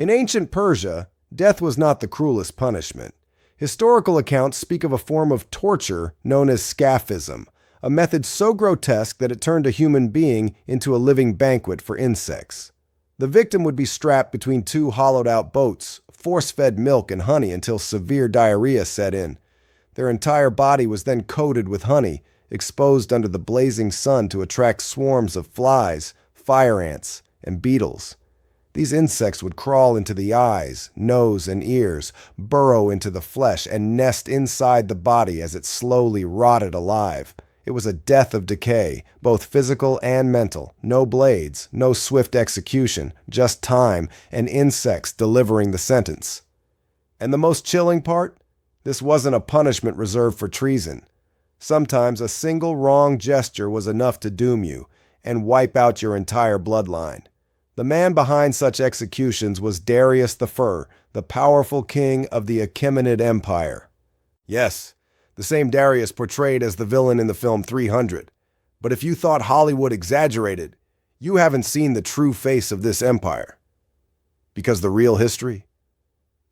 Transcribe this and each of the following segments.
In ancient Persia, death was not the cruelest punishment. Historical accounts speak of a form of torture known as scaphism, a method so grotesque that it turned a human being into a living banquet for insects. The victim would be strapped between two hollowed-out boats, force-fed milk and honey until severe diarrhea set in. Their entire body was then coated with honey, exposed under the blazing sun to attract swarms of flies, fire ants, and beetles. These insects would crawl into the eyes, nose, and ears, burrow into the flesh, and nest inside the body as it slowly rotted alive. It was a death of decay, both physical and mental. No blades, no swift execution, just time and insects delivering the sentence. And the most chilling part? This wasn't a punishment reserved for treason. Sometimes a single wrong gesture was enough to doom you and wipe out your entire bloodline. The man behind such executions was Darius the Fur, the powerful king of the Achaemenid Empire. Yes, the same Darius portrayed as the villain in the film 300. But if you thought Hollywood exaggerated, you haven't seen the true face of this empire. Because the real history?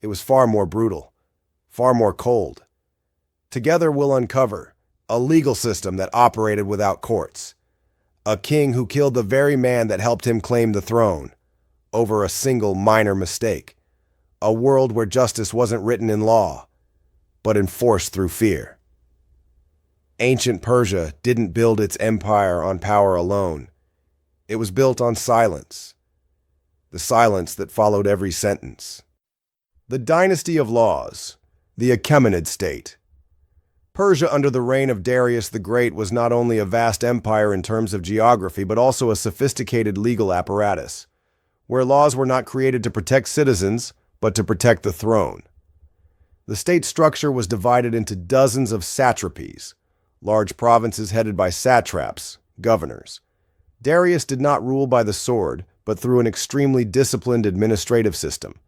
It was far more brutal, far more cold. Together we'll uncover a legal system that operated without courts, a king who killed the very man that helped him claim the throne over a single minor mistake, a world where justice wasn't written in law, but enforced through fear. Ancient Persia didn't build its empire on power alone. It was built on silence, the silence that followed every sentence. The dynasty of laws, the Achaemenid state. Persia under the reign of Darius the Great was not only a vast empire in terms of geography, but also a sophisticated legal apparatus, where laws were not created to protect citizens, but to protect the throne. The state structure was divided into dozens of satrapies, large provinces headed by satraps, governors. Darius did not rule by the sword, but through an extremely disciplined administrative system,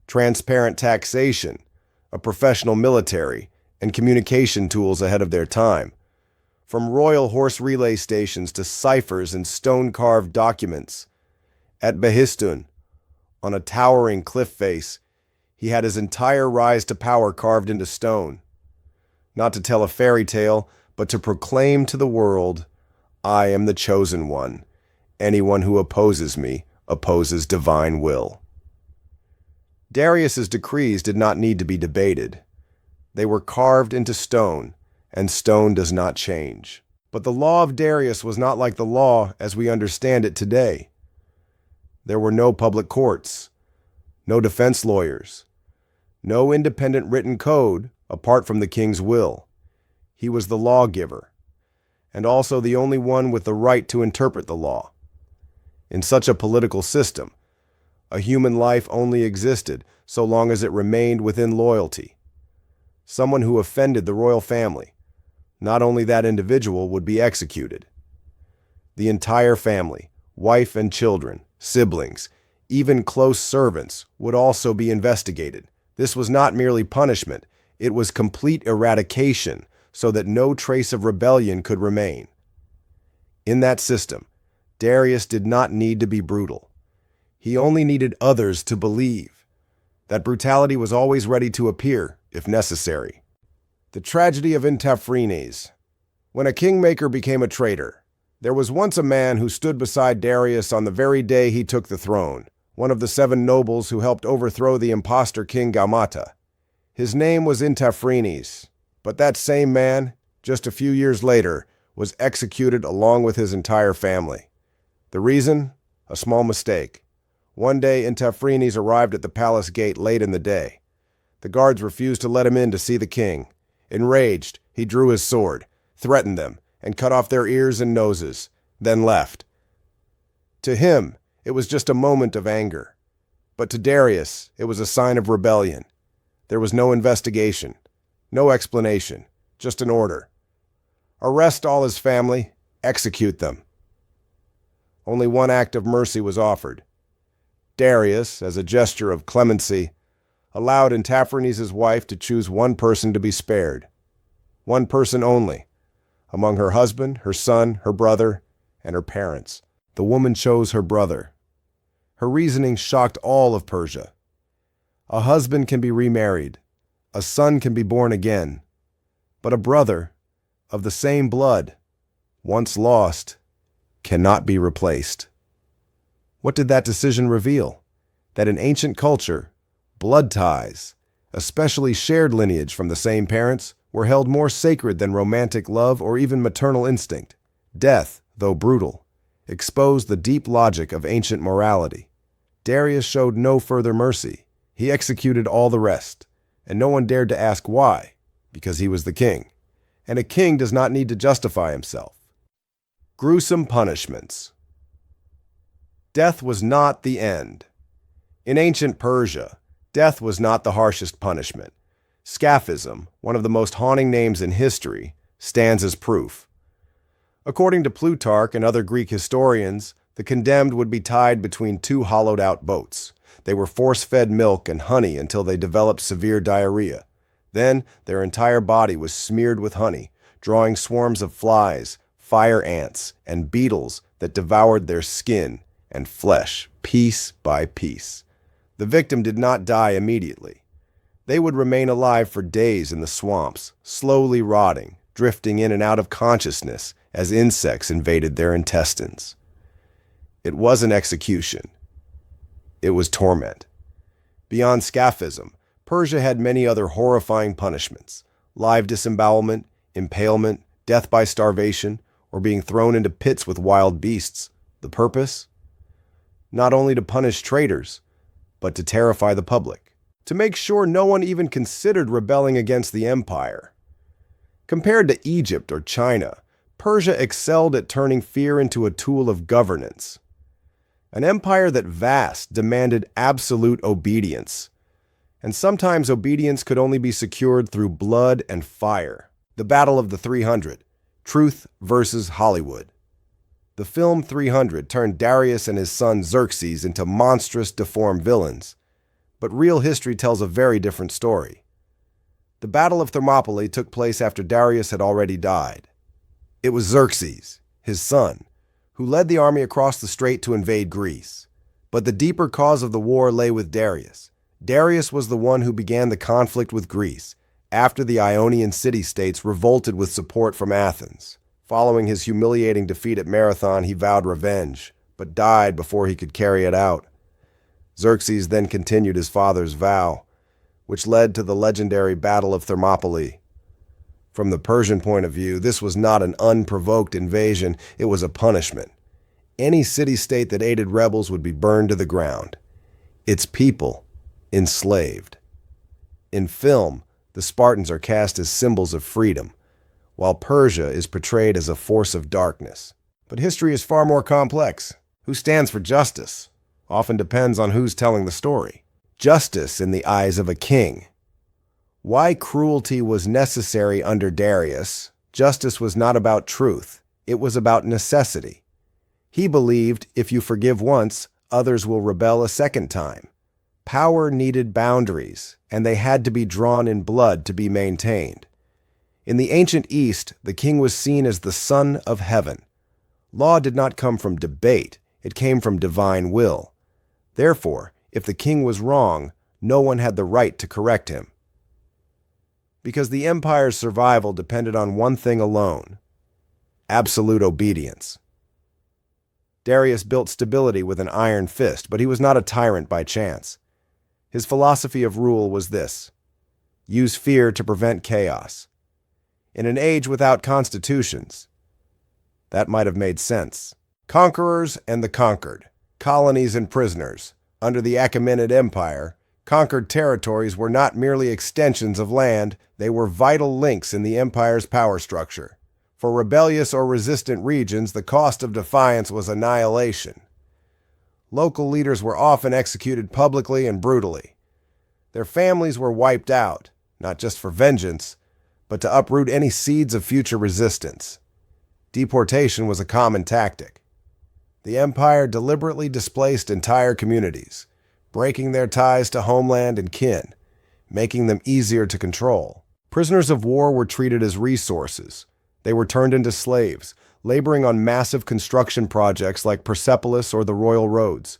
transparent taxation, a professional military, and communication tools ahead of their time. From royal horse relay stations to ciphers and stone-carved documents. At Behistun, on a towering cliff face, he had his entire rise to power carved into stone. Not to tell a fairy tale, but to proclaim to the world, I am the chosen one. Anyone who opposes me opposes divine will. Darius's decrees did not need to be debated. They were carved into stone, and stone does not change. But the law of Darius was not like the law as we understand it today. There were no public courts, no defense lawyers, no independent written code apart from the king's will. He was the lawgiver, and also the only one with the right to interpret the law. In such a political system, a human life only existed so long as it remained within loyalty. Someone who offended the royal family, not only that individual, would be executed. The entire family, wife and children, siblings, even close servants, would also be investigated. This was not merely punishment, it was complete eradication so that no trace of rebellion could remain. In that system, Darius did not need to be brutal. He only needed others to believe. That brutality was always ready to appear, if necessary. The tragedy of Intafrenes. When a kingmaker became a traitor, there was once a man who stood beside Darius on the very day he took the throne, one of the 7 nobles who helped overthrow the impostor king Gaumata. His name was Intafrenes, but that same man, just a few years later, was executed along with his entire family. The reason? A small mistake. One day, Intafrenes arrived at the palace gate late in the day. The guards refused to let him in to see the king. Enraged, he drew his sword, threatened them, and cut off their ears and noses, then left. To him, it was just a moment of anger. But to Darius, it was a sign of rebellion. There was no investigation, no explanation, just an order. Arrest all his family, execute them. Only one act of mercy was offered. Darius, as a gesture of clemency, allowed Intafrenes' wife to choose one person to be spared. One person only, among her husband, her son, her brother, and her parents. The woman chose her brother. Her reasoning shocked all of Persia. A husband can be remarried. A son can be born again. But a brother of the same blood, once lost, cannot be replaced. What did that decision reveal? That in ancient culture, blood ties, especially shared lineage from the same parents, were held more sacred than romantic love or even maternal instinct. Death, though brutal, exposed the deep logic of ancient morality. Darius showed no further mercy. He executed all the rest, and no one dared to ask why, because he was the king. And a king does not need to justify himself. Gruesome punishments. Death was not the end. In ancient Persia, death was not the harshest punishment. Scaphism, one of the most haunting names in history, stands as proof. According to Plutarch and other Greek historians, the condemned would be tied between two hollowed-out boats. They were force-fed milk and honey until they developed severe diarrhea. Then, their entire body was smeared with honey, drawing swarms of flies, fire ants, and beetles that devoured their skin and flesh piece by piece. The victim did not die immediately. They would remain alive for days in the swamps, slowly rotting, drifting in and out of consciousness as insects invaded their intestines. It was an execution. It was torment. Beyond scaphism, Persia had many other horrifying punishments: live disembowelment, impalement, death by starvation, or being thrown into pits with wild beasts. The purpose? Not only to punish traitors, but to terrify the public, to make sure no one even considered rebelling against the empire. Compared to Egypt or China, Persia excelled at turning fear into a tool of governance. An empire that vast demanded absolute obedience, and sometimes obedience could only be secured through blood and fire. The Battle of the 300, Truth versus Hollywood. The film 300 turned Darius and his son Xerxes into monstrous, deformed villains, but real history tells a very different story. The Battle of Thermopylae took place after Darius had already died. It was Xerxes, his son, who led the army across the strait to invade Greece. But the deeper cause of the war lay with Darius. Darius was the one who began the conflict with Greece, after the Ionian city-states revolted with support from Athens. Following his humiliating defeat at Marathon, he vowed revenge, but died before he could carry it out. Xerxes then continued his father's vow, which led to the legendary Battle of Thermopylae. From the Persian point of view, this was not an unprovoked invasion, it was a punishment. Any city-state that aided rebels would be burned to the ground. Its people enslaved. In film, the Spartans are cast as symbols of freedom, while Persia is portrayed as a force of darkness. But history is far more complex. Who stands for justice often depends on who's telling the story. Justice in the eyes of a king. Why cruelty was necessary under Darius, justice was not about truth, it was about necessity. He believed if you forgive once, others will rebel a second time. Power needed boundaries, and they had to be drawn in blood to be maintained. In the ancient East, the king was seen as the son of heaven. Law did not come from debate, it came from divine will. Therefore, if the king was wrong, no one had the right to correct him. Because the empire's survival depended on one thing alone: absolute obedience. Darius built stability with an iron fist, but he was not a tyrant by chance. His philosophy of rule was this: use fear to prevent chaos. In an age without constitutions, that might have made sense. Conquerors and the conquered, colonies and prisoners. Under the Achaemenid Empire, conquered territories were not merely extensions of land, they were vital links in the empire's power structure. For rebellious or resistant regions, the cost of defiance was annihilation. Local leaders were often executed publicly and brutally. Their families were wiped out, not just for vengeance, but to uproot any seeds of future resistance. Deportation was a common tactic. The empire deliberately displaced entire communities, breaking their ties to homeland and kin, making them easier to control. Prisoners of war were treated as resources. They were turned into slaves, laboring on massive construction projects like Persepolis or the Royal Roads.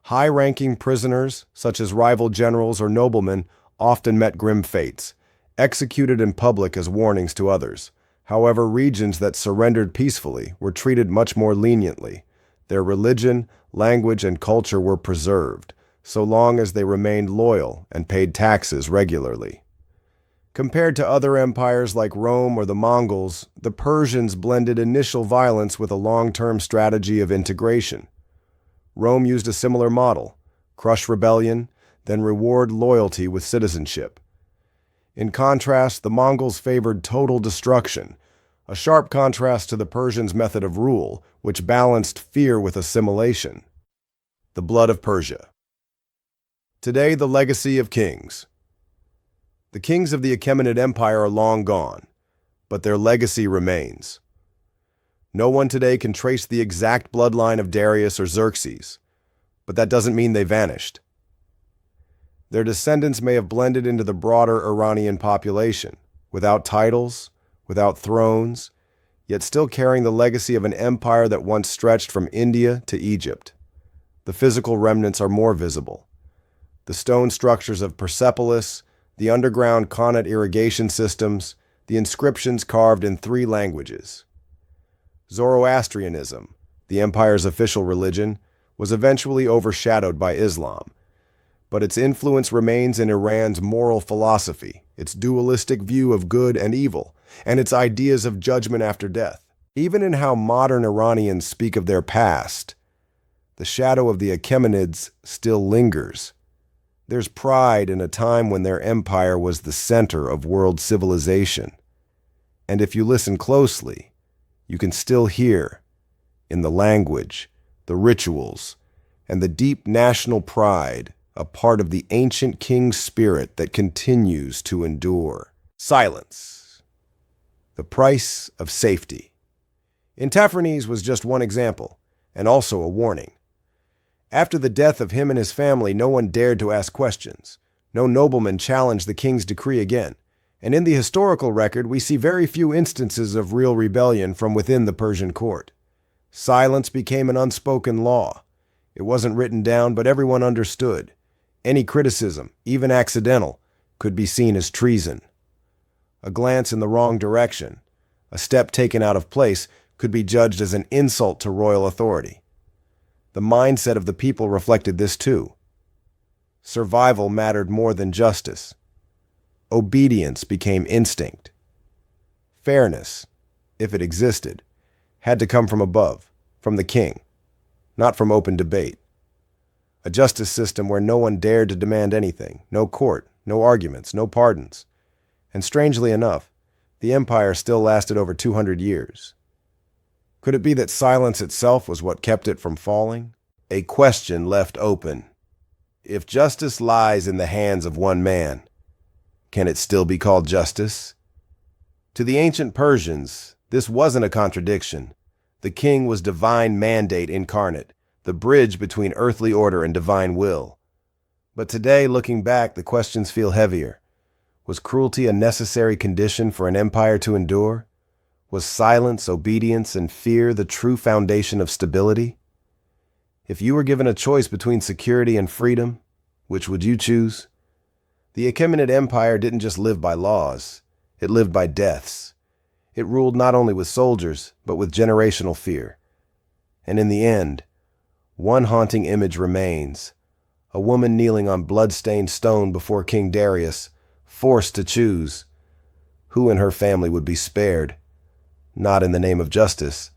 High-ranking prisoners, such as rival generals or noblemen, often met grim fates, executed in public as warnings to others. However, regions that surrendered peacefully were treated much more leniently. Their religion, language, and culture were preserved, so long as they remained loyal and paid taxes regularly. Compared to other empires like Rome or the Mongols, the Persians blended initial violence with a long-term strategy of integration. Rome used a similar model: crush rebellion, then reward loyalty with citizenship. In contrast, the Mongols favored total destruction, a sharp contrast to the Persians' method of rule, which balanced fear with assimilation. The blood of Persia. Today, the legacy of kings. The kings of the Achaemenid Empire are long gone, but their legacy remains. No one today can trace the exact bloodline of Darius or Xerxes, but that doesn't mean they vanished. Their descendants may have blended into the broader Iranian population, without titles, without thrones, yet still carrying the legacy of an empire that once stretched from India to Egypt. The physical remnants are more visible. The stone structures of Persepolis, the underground Connaught irrigation systems, the inscriptions carved in 3 languages. Zoroastrianism, the empire's official religion, was eventually overshadowed by Islam, but its influence remains in Iran's moral philosophy, its dualistic view of good and evil, and its ideas of judgment after death. Even in how modern Iranians speak of their past, the shadow of the Achaemenids still lingers. There's pride in a time when their empire was the center of world civilization. And if you listen closely, you can still hear, in the language, the rituals, and the deep national pride, a part of the ancient king's spirit that continues to endure. Silence. The price of safety. Intafranes was just one example, and also a warning. After the death of him and his family, no one dared to ask questions. No nobleman challenged the king's decree again. And in the historical record, we see very few instances of real rebellion from within the Persian court. Silence became an unspoken law. It wasn't written down, but everyone understood. Any criticism, even accidental, could be seen as treason. A glance in the wrong direction, a step taken out of place, could be judged as an insult to royal authority. The mindset of the people reflected this too. Survival mattered more than justice. Obedience became instinct. Fairness, if it existed, had to come from above, from the king, not from open debate. A justice system where no one dared to demand anything, no court, no arguments, no pardons. And strangely enough, the empire still lasted over 200 years. Could it be that silence itself was what kept it from falling? A question left open. If justice lies in the hands of one man, can it still be called justice? To the ancient Persians, this wasn't a contradiction. The king was divine mandate incarnate, the bridge between earthly order and divine will. But today, looking back, the questions feel heavier. Was cruelty a necessary condition for an empire to endure? Was silence, obedience, and fear the true foundation of stability? If you were given a choice between security and freedom, which would you choose? The Achaemenid Empire didn't just live by laws, it lived by deaths. It ruled not only with soldiers, but with generational fear. And in the end, one haunting image remains: a woman kneeling on blood-stained stone before King Darius, forced to choose who in her family would be spared, not in the name of justice,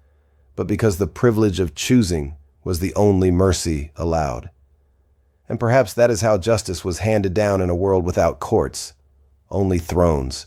but because the privilege of choosing was the only mercy allowed. And perhaps that is how justice was handed down in a world without courts, only thrones.